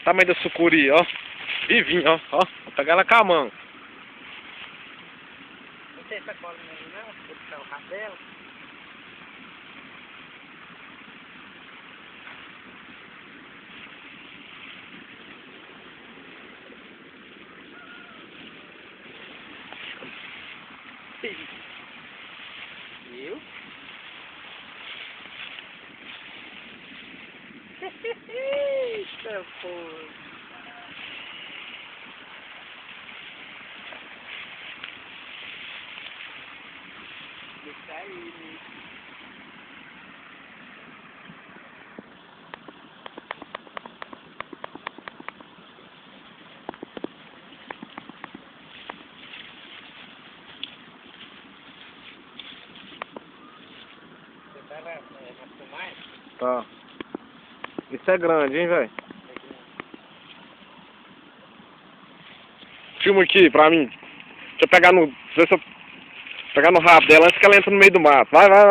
Tamanho da sucuri, ó. Vivinho, ó. Vou pegar ela com a mão. Não tem sacola mesmo, não? Vou puxar o rabo dela. Viu? Eita, porra. Deixa aí, né? Você tá na filmagem? Tá. Isso é grande, hein, velho? Filma aqui pra mim. Deixa eu pegar no... Ver se eu... Pegar no rabo dela antes que ela entra no meio do mato. Vai. Vai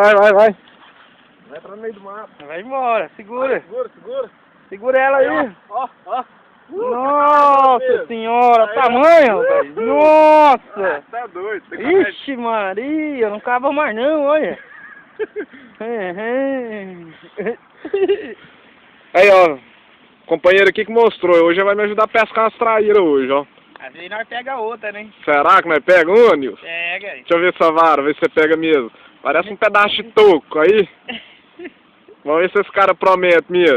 entrar no meio do mato. Vai embora, segura. Segura. Segura ela aí. Ó. Nossa senhora, tamanho, velho. Nossa. Tá doido. Tem que Ixi Maria, não acaba mais não, olha. Aí, ó. Companheiro aqui que mostrou. Hoje vai me ajudar a pescar umas traíras hoje, ó. Às vezes nós pega outra, né? Será que nós pega um, Nilson? Pega aí. Deixa eu ver essa vara, ver se você pega mesmo. Parece um pedaço de toco aí. Vamos ver se esse cara promete mesmo.